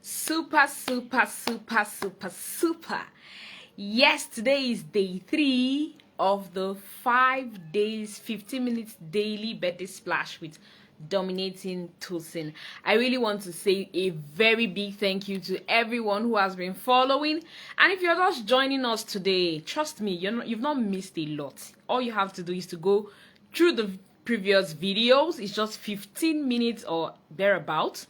Super, super, super, super, super. Yes, today is day 3 of the 5 days, 15 minutes daily birthday splash with Dominating Tosin. I really want to say a very big thank you to everyone who has been following. And if you're just joining us today, trust me, you've not missed a lot. All you have to do is to go through the previous videos. It's just 15 minutes or thereabouts,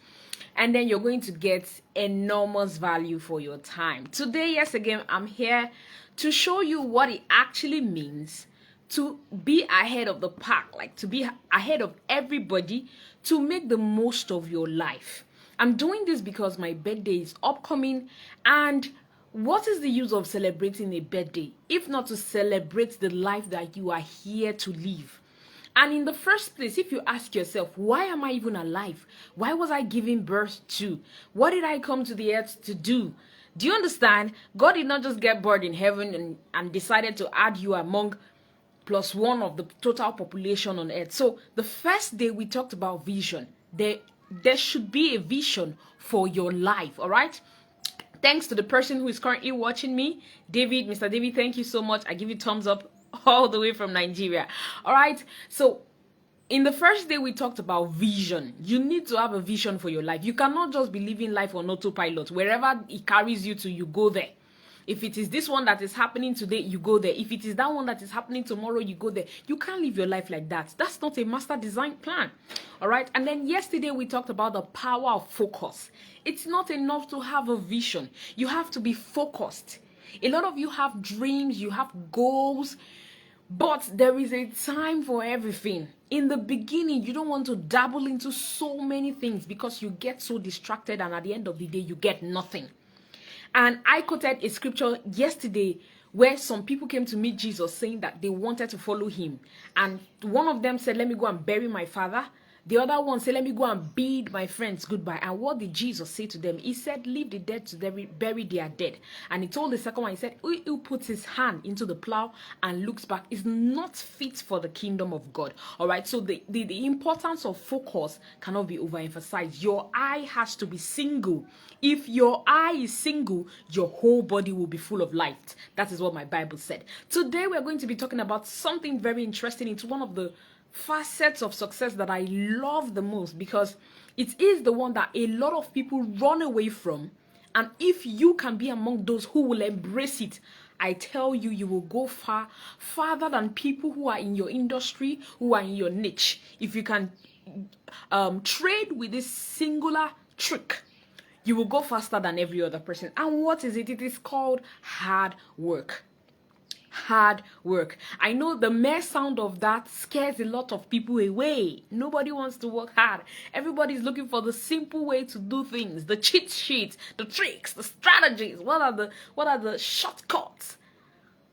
and then you're going to get enormous value for your time. Today, yes, again, I'm here to show you what it actually means to be ahead of the pack, like to be ahead of everybody, to make the most of your life. I'm doing this because my birthday is upcoming, and what is the use of celebrating a birthday if not to celebrate the life that you are here to live? And in the first place, if you ask yourself, why am I even alive? Why was I given birth to? What did I come to the earth to do? Do you understand? God did not just get bored in heaven and decided to add you among +1 of the total population on earth. So the first day we talked about vision. There should be a vision for your life, all right? Thanks to the person who is currently watching me, David, Mr. David, thank you so much. I give you thumbs up all the way from Nigeria. All right. So in the first day, we talked about vision. You need to have a vision for your life. You cannot just be living life on autopilot. Wherever it carries you to, you go there. If it is this one that is happening today, you go there. If it is that one that is happening tomorrow, you go there. You can't live your life like that. That's not a master design plan. All right. And then yesterday we talked about the power of focus. It's not enough to have a vision. You have to be focused. A lot of you have dreams, you have goals, but there is a time for everything. In the beginning, you don't want to dabble into so many things because you get so distracted, and at the end of the day, you get nothing. And I quoted a scripture yesterday where some people came to meet Jesus saying that they wanted to follow him. And one of them said, let me go and bury my father. The other one said, let me go and bid my friends goodbye. And what did Jesus say to them? He said, leave the dead to bury their dead. And he told the second one, he said, who puts his hand into the plow and looks back is not fit for the kingdom of God. All right. So the importance of focus cannot be overemphasized. Your eye has to be single. If your eye is single, your whole body will be full of light. That is what my Bible said. Today, we're going to be talking about something very interesting. It's one of the facets of success that I love the most because it is the one that a lot of people run away from. And if you can be among those who will embrace it, I tell you, you will go farther than people who are in your industry, who are in your niche. If you can trade with this singular trick, you will go faster than every other person. And what is it? It is called hard work. Hard work. I know the mere sound of that scares a lot of people away. Nobody wants to work hard. Everybody's looking for the simple way to do things, the cheat sheets, the tricks, the strategies. What are the shortcuts?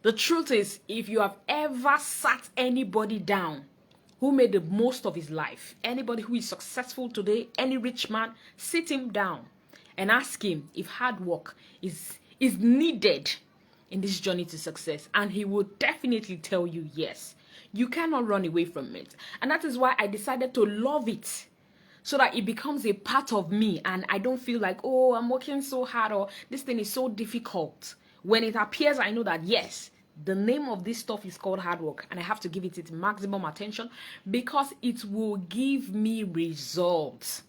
The truth is, if you have ever sat anybody down who made the most of his life, anybody who is successful today, any rich man, sit him down and ask him if hard work is needed in this journey to success, and he will definitely tell you yes. You cannot run away from it. And that is why I decided to love it, so that it becomes a part of me and I don't feel like, oh, I'm working so hard or this thing is so difficult. When it appears, I know that yes, the name of this stuff is called hard work, and I have to give it its maximum attention because it will give me results.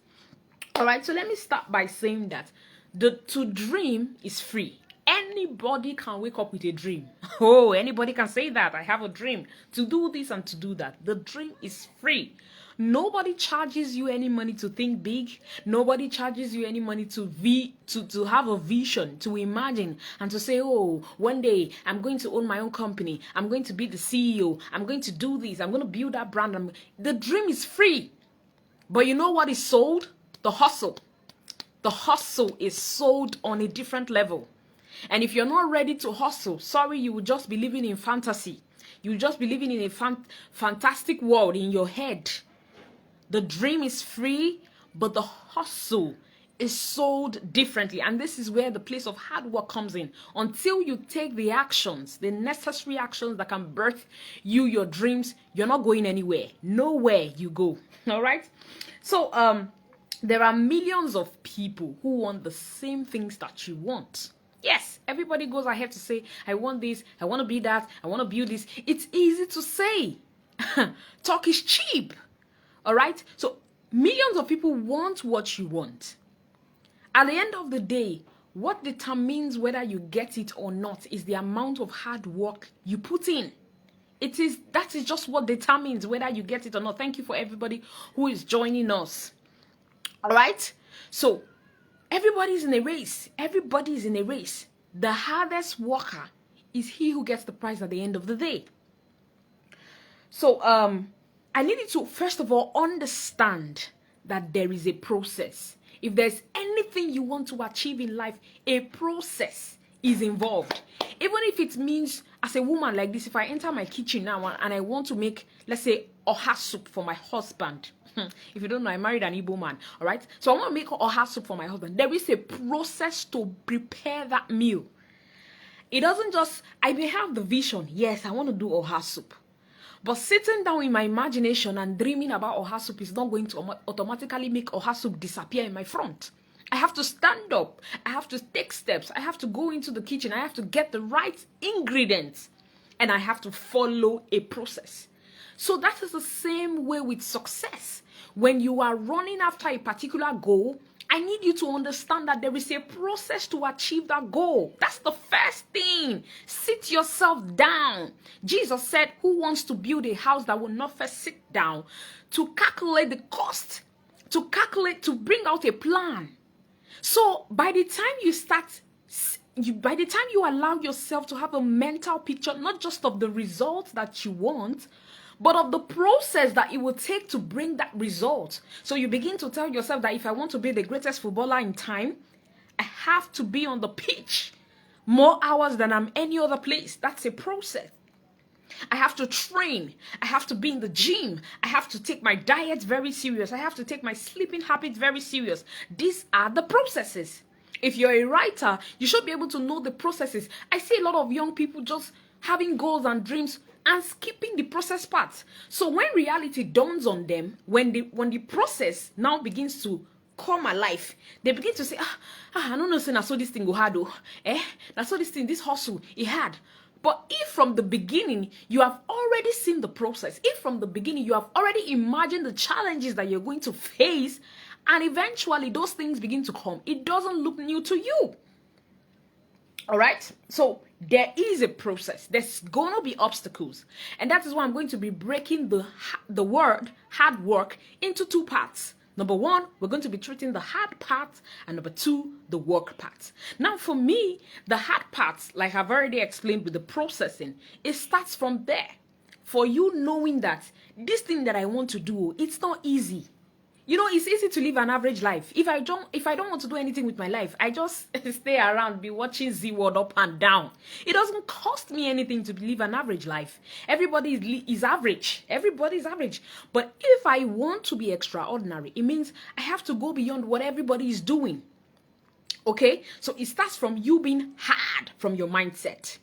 All right, so let me start by saying that to dream is free. Anybody can wake up with a dream. Oh, anybody can say that. I have a dream to do this and to do that. The dream is free. Nobody charges you any money to think big. Nobody charges you any money to have a vision, to imagine and to say, oh, one day I'm going to own my own company. I'm going to be the CEO. I'm going to do this. I'm going to build that brand. The dream is free. But you know what is sold? The hustle. The hustle is sold on a different level. And if you're not ready to hustle, sorry, you will just be living in fantasy. You will just be living in a fantastic world in your head. The dream is free, but the hustle is sold differently. And this is where the place of hard work comes in. Until you take the actions, the necessary actions that can birth your dreams, you're not going anywhere. Nowhere you go. All right? So, There are millions of people who want the same things that you want. Yes, everybody goes ahead to say, I want this, I want to be that, I want to build this. It's easy to say. Talk is cheap. All right? So millions of people want what you want. At the end of the day, what determines whether you get it or not is the amount of hard work you put in. That is just what determines whether you get it or not. Thank you for everybody who is joining us. All right? So everybody's in a race. Everybody is in a race. The hardest worker is he who gets the prize at the end of the day. So I need you to first of all understand that there is a process. If there's anything you want to achieve in life, a process is involved. Even if it means, as a woman like this, if I enter my kitchen now and I want to make, let's say, oha soup for my husband. If you don't know, I married an Igbo man, all right? So I want to make oha soup for my husband. There is a process to prepare that meal. It doesn't just, I may have the vision, yes, I want to do oha soup. But sitting down in my imagination and dreaming about oha soup is not going to automatically make oha soup disappear in my front. I have to stand up. I have to take steps. I have to go into the kitchen. I have to get the right ingredients. And I have to follow a process. So that is the same way with success. When you are running after a particular goal, I need you to understand that there is a process to achieve that goal. That's the first thing. Sit yourself down. Jesus said, who wants to build a house that will not first sit down to calculate the cost, to bring out a plan? So by the time you allow yourself to have a mental picture, not just of the results that you want, but of the process that it will take to bring that result. So you begin to tell yourself that if I want to be the greatest footballer in time, I have to be on the pitch more hours than I'm any other place. That's a process. I have to train. I have to be in the gym. I have to take my diet very serious. I have to take my sleeping habits very serious. These are the processes. If you're a writer, you should be able to know the processes. I see a lot of young people just having goals and dreams and skipping the process part. So when reality dawns on them, when the process now begins to come alive, they begin to say, I don't know, say, so this thing go hard, so this hustle, it had. But if from the beginning you have already seen the process, if from the beginning you have already imagined the challenges that you're going to face, and eventually those things begin to come, it doesn't look new to you. All right? So there is a process. There's going to be obstacles. And that is why I'm going to be breaking the word hard work into two parts. Number one, we're going to be treating the hard part, and number two, the work part. Now, for me, the hard part, like I've already explained with the processing, it starts from there. For you knowing that this thing that I want to do, it's not easy. You know, it's easy to live an average life. If I don't want to do anything with my life, I just stay around, be watching Z World up and down. It doesn't cost me anything to live an average life. Everybody is average. Everybody is average. But if I want to be extraordinary, it means I have to go beyond what everybody is doing. Okay? So it starts from you being hard from your mindset.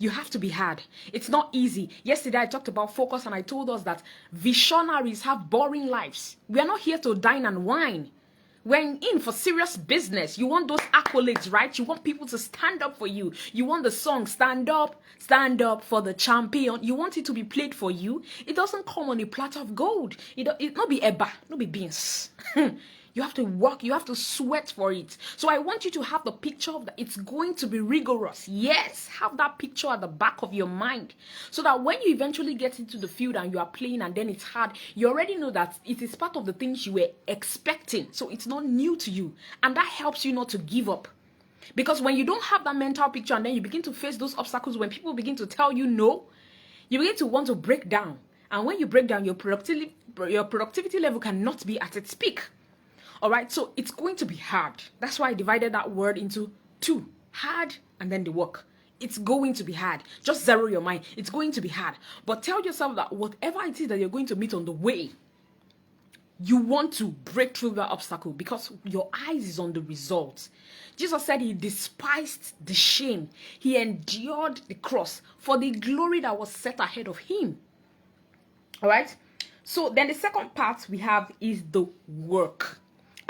You have to be hard. It's not easy. Yesterday, I talked about focus and I told us that visionaries have boring lives. We are not here to dine and wine. We're in for serious business. You want those accolades, right? You want people to stand up for you. You want the song, stand up for the champion. You want it to be played for you. It doesn't come on a platter of gold. It not be eba, not be beans. You have to work, you have to sweat for it. So I want you to have the picture of that. It's going to be rigorous. Yes, have that picture at the back of your mind. So that when you eventually get into the field and you are playing and then it's hard, you already know that it is part of the things you were expecting. So it's not new to you. And that helps you not to give up. Because when you don't have that mental picture and then you begin to face those obstacles, when people begin to tell you no, you begin to want to break down. And when you break down, your productivity level cannot be at its peak. All right, so it's going to be hard. That's why I divided that word into two, hard and then the work. It's going to be hard. Just zero your mind. It's going to be hard. But tell yourself that whatever it is that you're going to meet on the way, you want to break through that obstacle because your eyes is on the results. Jesus said he despised the shame. He endured the cross for the glory that was set ahead of him. All right, so then the second part we have is the work.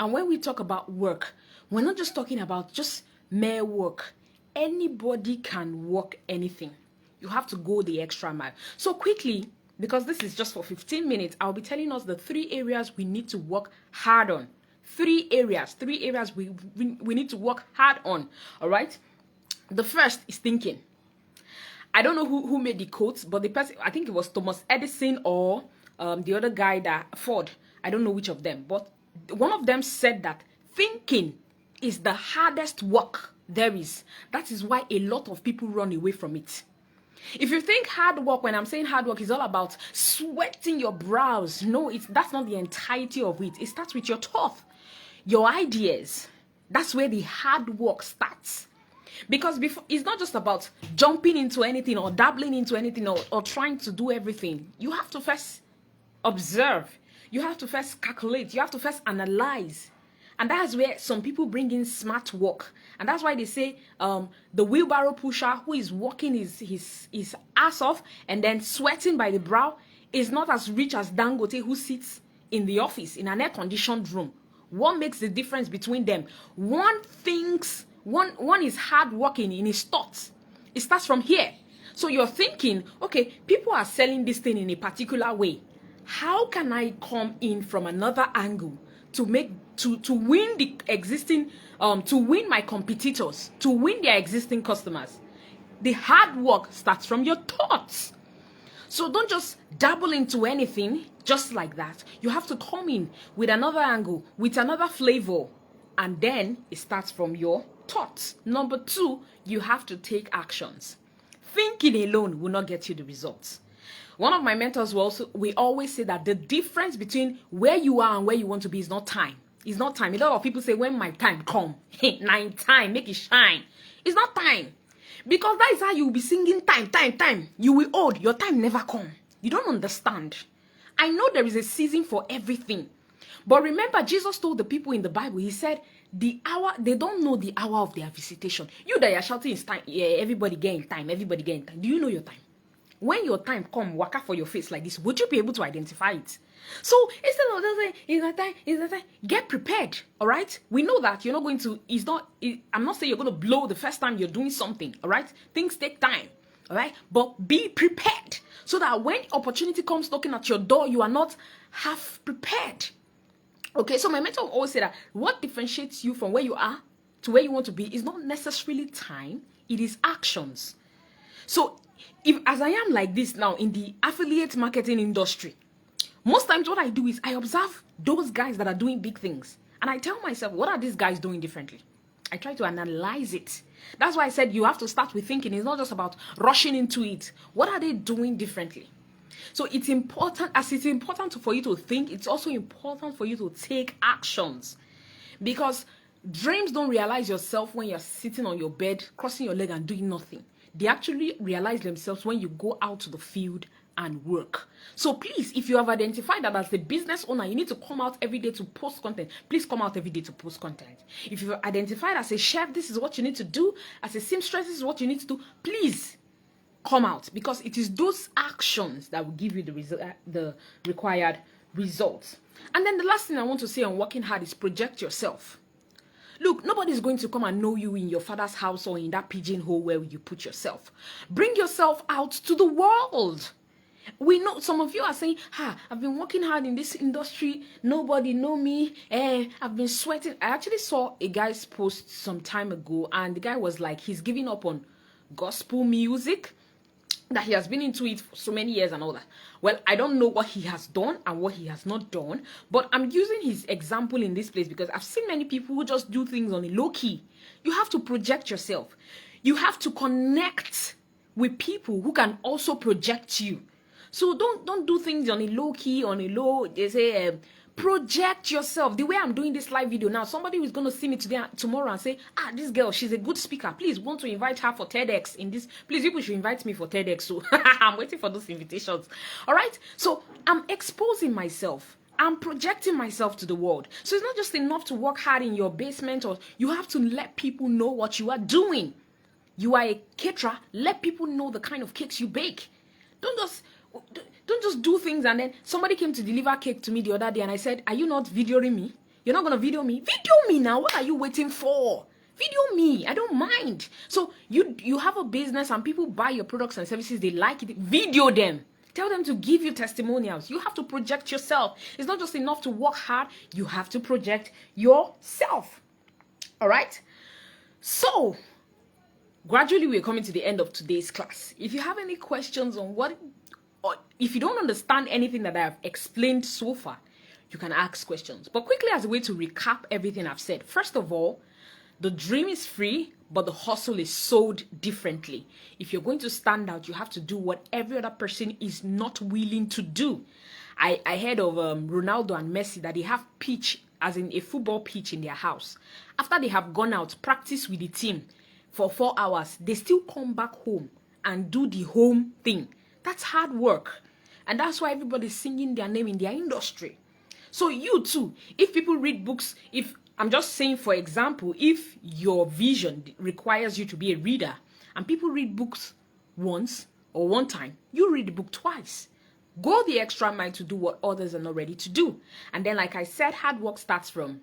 And when we talk about work, we're not just talking about just mere work. Anybody can work anything. You have to go the extra mile. So quickly, because this is just for 15 minutes, I'll be telling us the 3 areas we need to work hard on. 3 areas we need to work hard on. All right. The first is thinking. I don't know who made the quotes, but the person, I think it was Thomas Edison or the other guy, that Ford. I don't know which of them, but one of them said that thinking is the hardest work there is. That is why a lot of people run away from it. If you think hard work, when I'm saying hard work, is all about sweating your brows. No, that's not the entirety of it. It starts with your thought, your ideas. That's where the hard work starts. Because before, it's not just about jumping into anything or dabbling into anything or trying to do everything. You have to first observe. You have to first calculate. You have to first analyze. And that's where some people bring in smart work. And that's why they say the wheelbarrow pusher who is working his ass off and then sweating by the brow is not as rich as Dangote, who sits in the office in an air-conditioned room. What makes the difference between them? One thinks, one is hard working in his thoughts. It starts from here. So you're thinking, okay, people are selling this thing in a particular way. How can I come in from another angle to win the existing, to win my competitors, to win their existing customers? The hard work starts from your thoughts. So don't just dabble into anything just like that. You have to come in with another angle, with another flavor, and then it starts from your thoughts. Number 2, you have to take actions. Thinking alone will not get you the results. One of my mentors we always say that the difference between where you are and where you want to be is not time. It's not time. A lot of people say, when my time come, nine time, make it shine. It's not time. Because that is how you will be singing time. You will old. Your time never come. You don't understand. I know there is a season for everything. But remember, Jesus told the people in the Bible, he said, the hour, they don't know the hour of their visitation. You that are shouting, it's time. Yeah, everybody getting time. Everybody getting time. Do you know your time? When your time come, waka for your face like this, would you be able to identify it? So instead of just saying, it's not time, get prepared, all right? We know that you're not going to, I'm not saying you're going to blow the first time you're doing something, all right? Things take time, all right? But be prepared so that when opportunity comes knocking at your door, you are not half prepared. Okay, so my mentor always say that what differentiates you from where you are to where you want to be is not necessarily time, it is actions. So if, as I am like this now in the affiliate marketing industry, most times what I do is I observe those guys that are doing big things. And I tell myself, what are these guys doing differently? I try to analyze it. That's why I said you have to start with thinking. It's not just about rushing into it. What are they doing differently? So it's important, as it's important for you to think, it's also important for you to take actions. Because dreams don't realize yourself when you're sitting on your bed, crossing your leg and doing nothing. They actually realize themselves when you go out to the field and work. So please, if you have identified that as a business owner, you need to come out every day to post content, please come out every day to post content. If you've identified as a chef, this is what you need to do. As a seamstress, this is what you need to do. Please come out, because it is those actions that will give you the required results. And then the last thing I want to say on working hard is project yourself. Look, nobody's going to come and know you in your father's house or in that pigeonhole where you put yourself. Bring yourself out to the world. We know some of you are saying, I've been working hard in this industry. Nobody know me. I've been sweating. I actually saw a guy's post some time ago, and the guy was like, he's giving up on gospel music, that he has been into it for so many years and all that. Well, I don't know what he has done and what he has not done, but I'm using his example in this place because I've seen many people who just do things on a low key. You have to project yourself. You have to connect with people who can also project you. So don't do things on a low key, on a low, they say, project yourself. The way I'm doing this live video now, somebody who's going to see me today, tomorrow and say, this girl, she's a good speaker. Please, want to invite her for TEDx in this. Please, people should invite me for TEDx. So I'm waiting for those invitations. All right. So I'm exposing myself. I'm projecting myself to the world. So it's not just enough to work hard in your basement, or you have to let people know what you are doing. You are a caterer. Let people know the kind of cakes you bake. Don't just do things. And then somebody came to deliver cake to me the other day and I said, are you not videoing me? You're not going to video me? Video me now. What are you waiting for? Video me. I don't mind. So you have a business and people buy your products and services. They like it. Video them. Tell them to give you testimonials. You have to project yourself. It's not just enough to work hard. You have to project yourself. All right? So, gradually we're coming to the end of today's class. If you have any questions on what, or if you don't understand anything that I have explained so far, you can ask questions. But quickly, as a way to recap everything I've said, first of all, the dream is free, but the hustle is sold differently. If you're going to stand out, you have to do what every other person is not willing to do. I heard of Ronaldo and Messi that they have pitch, as in a football pitch in their house. After they have gone out, practice with the team for 4 hours, they still come back home and do the home thing. That's hard work. And that's why everybody's singing their name in their industry. So you too, if people read books, if I'm just saying, for example, if your vision requires you to be a reader and people read books once or one time, you read the book twice. Go the extra mile to do what others are not ready to do. And then, like I said, hard work starts from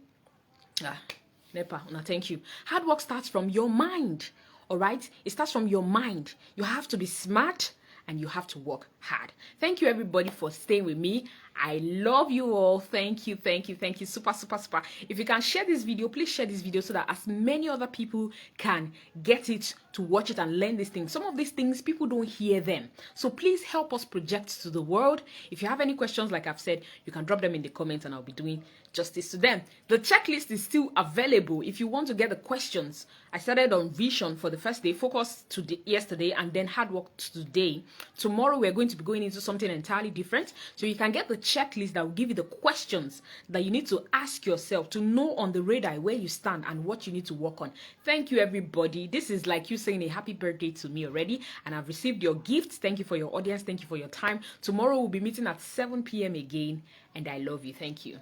Nepa, no, thank you. Hard work starts from your mind. All right? It starts from your mind. You have to be smart and you have to work hard. Thank you, everybody, for staying with me. I love you all. Thank you, thank you, thank you. Super, super, super. If you can share this video, please share this video so that as many other people can get it, to watch it and learn these things. Some of these things, people don't hear them. So please help us project to the world. If you have any questions, like I've said, you can drop them in the comments and I'll be doing justice to them. The checklist is still available if you want to get the questions. I started on vision for the first day, focus yesterday, and then hard work today. Tomorrow we're going to be going into something entirely different. So you can get the checklist that will give you the questions that you need to ask yourself to know on the radar where you stand and what you need to work on. Thank you, everybody. This is like you saying a happy birthday to me already, and I've received your gifts. Thank you for your audience. Thank you for your time. Tomorrow we'll be meeting at 7 p.m. again, and I love you. Thank you.